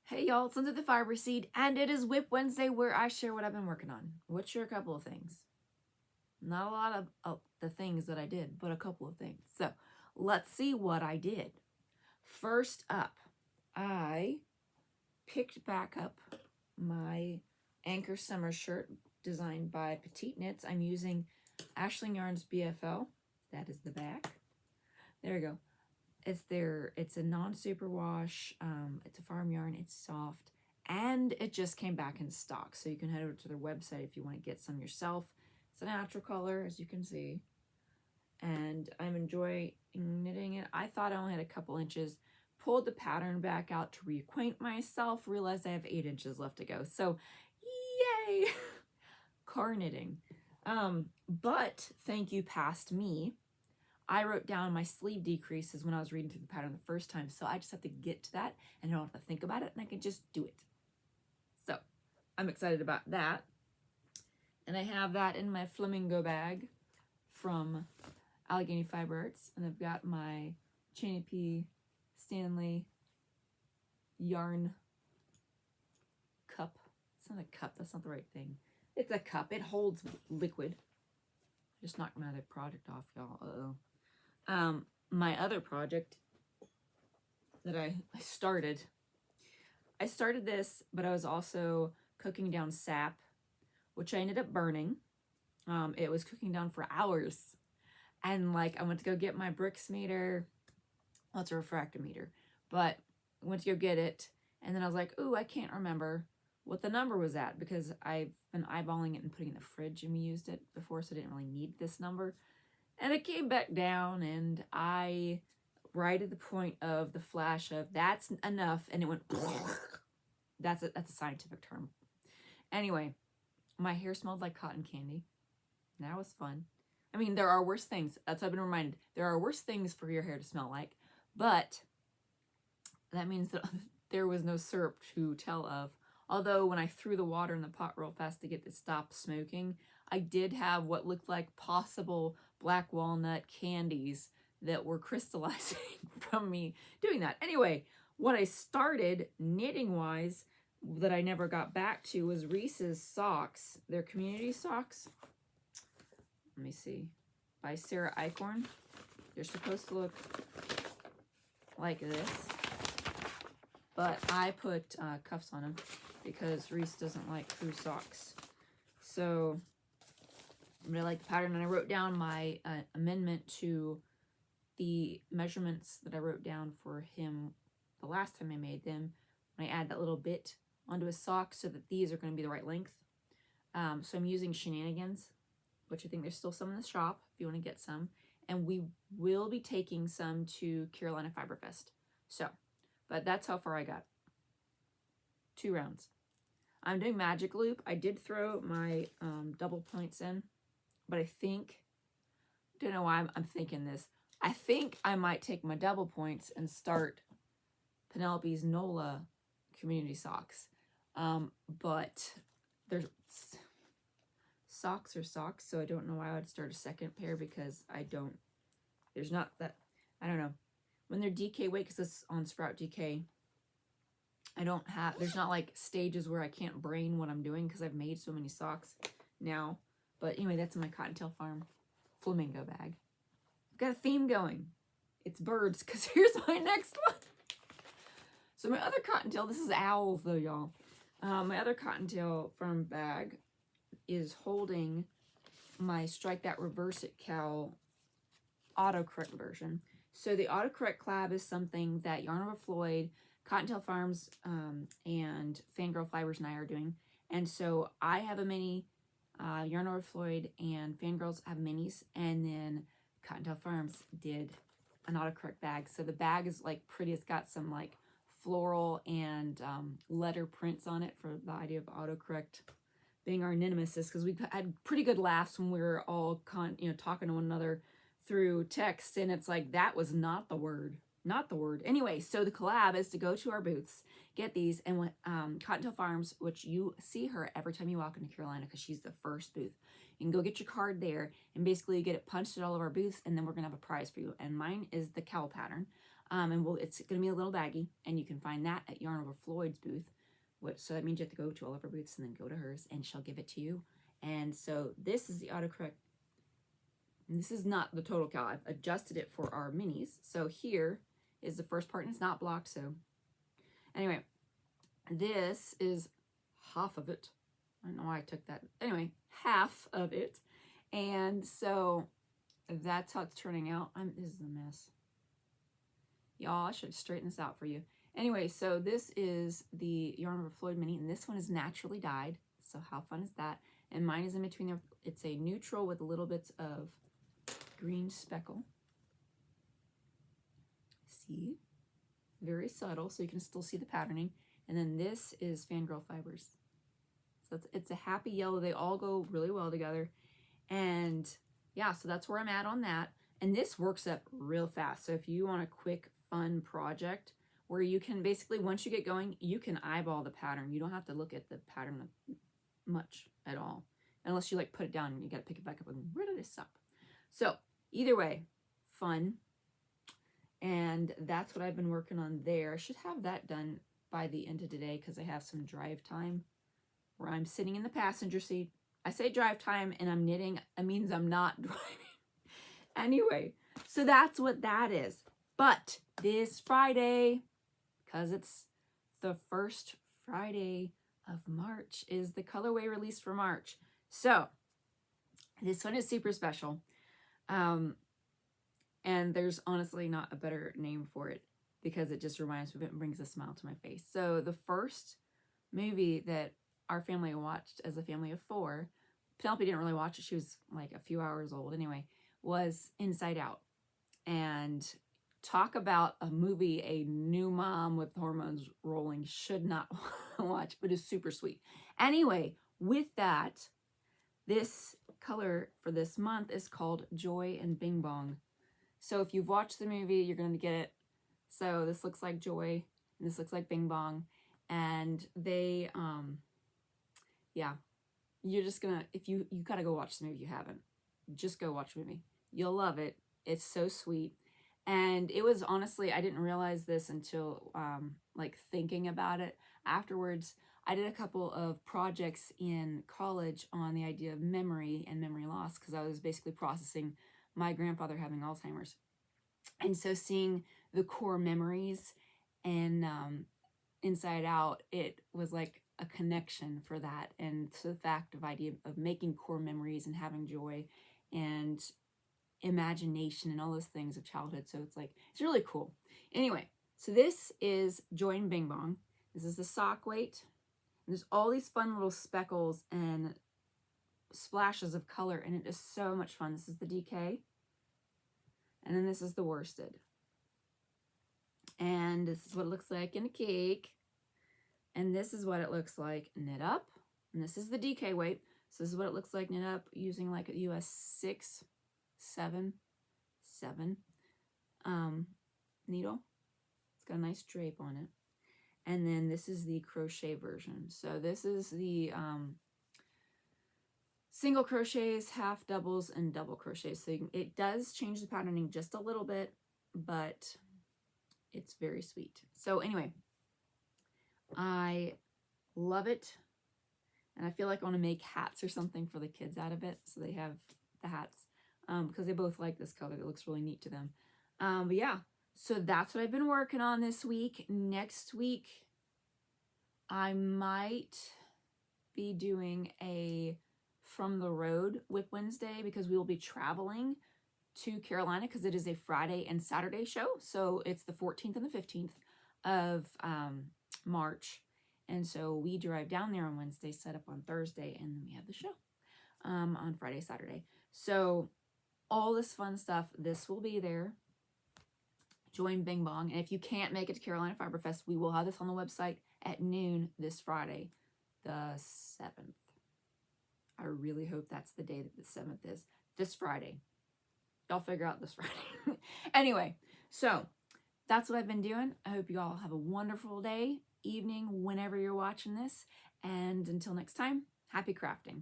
Hey y'all, it's Linda the Fiber Seed, and it is WIP Wednesday where I share what I've been working on, which are a couple of things. Not a lot of the things that I did, but a couple of things. So let's see what I did. First up, I picked back up my Ankers Summer Shirt designed by Petite Knits. I'm using Aisling Yarns BFL. That is the back. There we go. It's a non-superwash, it's a farm yarn, it's soft, and it just came back in stock. So you can head over to their website if you want to get some yourself. It's a natural color, as you can see. And I'm enjoying knitting it. I thought I only had a couple inches. Pulled the pattern back out to reacquaint myself, realized I have 8 inches left to go. So, yay! Car knitting. But thank you past me. I wrote down my sleeve decreases when I was reading through the pattern the first time, so I just have to get to that and I don't have to think about it, and I can just do it. So I'm excited about that. And I have that in my flamingo bag from Allegheny Fiber Arts, and I've got my Cheney P. Stanley yarn cup. It's not a cup, that's not the right thing. It's a cup, it holds liquid. Just knocked my other project off, y'all. Uh-oh. My other project that I started this, but I was also cooking down sap, which I ended up burning. It was cooking down for hours. And like, I went to go get my bricks meter. Well, it's a refractometer, but I went to go get it. And then I was like, ooh, I can't remember what the number was at because I've been eyeballing it and putting it in the fridge, and we used it before, so I didn't really need this number. And it came back down, and I, right at the point of the flash of that's enough, and it went, that's a scientific term. Anyway, my hair smelled like cotton candy. That was fun. I mean, there are worse things. That's what I've been reminded. There are worse things for your hair to smell like, but that means that there was no syrup to tell of. Although when I threw the water in the pot real fast to get it to stop smoking, I did have what looked like possible black walnut candies that were crystallizing from me doing that. Anyway, what I started knitting-wise that I never got back to was Reese's socks. They're community socks. Let me see. By Sarah Eichorn. They're supposed to look like this. But I put cuffs on them because Reese doesn't like through socks. So I really like the pattern, and I wrote down my amendment to the measurements that I wrote down for him the last time I made them. I add that little bit onto his socks so that these are going to be the right length. So I'm using Shenanigans, which I think there's still some in the shop if you want to get some. And we will be taking some to Carolina Fiber Fest. So, but that's how far I got. 2 rounds. I'm doing magic loop. I did throw my double points in, but I think, don't know why I'm thinking this. I think I might take my double points and start Penelope's NOLA community socks. But there's socks are socks, so I don't know why I would start a second pair because there's not that, I don't know. When they're DK weight, because it's on Sprout DK, there's not like stages where I can't brain what I'm doing because I've made so many socks now. But anyway, that's in my Cottontail Farm flamingo bag. I've got a theme going. It's birds, because here's my next one. So my other Cottontail, this is owls though, y'all. My other Cottontail Farm bag is holding my Strike That Reverse It Cowl autocorrect version. So the autocorrect collab is something that Yarn Over Floyd, Cottontail Farms, and Fangirl Fibers and I are doing. And so I have a mini, Yarn Over Floyd and Fangirls have minis, and then Cottontail Farms did an autocorrect bag. So the bag is like pretty. It's got some like floral and letter prints on it for the idea of autocorrect being our nemesis, because we had pretty good laughs when we were all talking to one another through text, and it's like that was not the word. Not the word. Anyway, so the collab is to go to our booths, get these, and Cottontail Farms, which you see her every time you walk into Carolina because she's the first booth. You can go get your card there, and basically you get it punched at all of our booths, and then we're going to have a prize for you. And mine is the cowl pattern. It's going to be a little baggy, and you can find that at Yarn Over Floyd's booth. So that means you have to go to all of her booths and then go to hers, and she'll give it to you. And so this is the autocorrect. This is not the total cowl. I've adjusted it for our minis. So here is the first part, and it's not blocked. So anyway, this is half of it. I don't know why I took that. Anyway, half of it. And so that's how it's turning out. This is a mess. Y'all, I should straighten this out for you. Anyway, so this is the Yarn Over Floyd mini, and this one is naturally dyed. So how fun is that? And mine is in between there. It's a neutral with little bits of green speckle. See? Very subtle, so you can still see the patterning. And then this is Fangirl Fibers. So it's a happy yellow. They all go really well together. And yeah, so that's where I'm at on that. And this works up real fast. So if you want a quick, fun project where you can basically, once you get going, you can eyeball the pattern. You don't have to look at the pattern much at all. Unless you like put it down and you got to pick it back up and where did it stop? So either way, fun. And that's what I've been working on there. I should have that done by the end of today because I have some drive time where I'm sitting in the passenger seat. I say drive time and I'm knitting. It means I'm not driving. Anyway, so that's what that is. But this Friday, because it's the first Friday of March, is the colorway release for March. So this one is super special. And there's honestly not a better name for it because it just reminds me, it brings a smile to my face. So the first movie that our family watched as a family of 4, Penelope didn't really watch it. She was like a few hours old anyway, was Inside Out. And talk about a movie a new mom with hormones rolling should not watch, but is super sweet. Anyway, with that, this color for this month is called Joy and Bing Bong. So if you've watched the movie, you're going to get it. So this looks like Joy, and this looks like Bing Bong. And they, yeah, you're just going to, if you got to go watch the movie if you haven't. Just go watch the movie. You'll love it. It's so sweet. And it was honestly, I didn't realize this until like thinking about it afterwards. I did a couple of projects in college on the idea of memory and memory loss because I was basically processing my grandfather having Alzheimer's. And so seeing the core memories and Inside Out, it was like a connection for that. And so the fact of idea of making core memories and having joy and imagination and all those things of childhood. So it's like, it's really cool. Anyway, so this is Joy and Bing Bong. This is the sock weight. And there's all these fun little speckles and splashes of color, and it is so much fun. This is the DK. And then this is the worsted. And this is what it looks like in a cake. And this is what it looks like knit up. And this is the DK weight. So this is what it looks like knit up using like a US 6, 7, 7 needle. It's got a nice drape on it. And then this is the crochet version. So this is the single crochets, half doubles, and double crochets. So it does change the patterning just a little bit, but it's very sweet. So anyway, I love it. And I feel like I want to make hats or something for the kids out of it. So they have the hats because they both like this color. It looks really neat to them. But yeah, so that's what I've been working on this week. Next week, I might be doing a From the Road WIP Wednesday because we will be traveling to Carolina because it is a Friday and Saturday show. So it's the 14th and the 15th of March. And so we drive down there on Wednesday, set up on Thursday, and then we have the show on Friday, Saturday. So all this fun stuff, this will be there. Join Bing Bong. And if you can't make it to Carolina Fiber Fest, we will have this on the website at noon this Friday, the 7th. I really hope that's the day that the 7th is. This Friday. Y'all figure out this Friday. Anyway, so that's what I've been doing. I hope you all have a wonderful day, evening, whenever you're watching this. And until next time, happy crafting.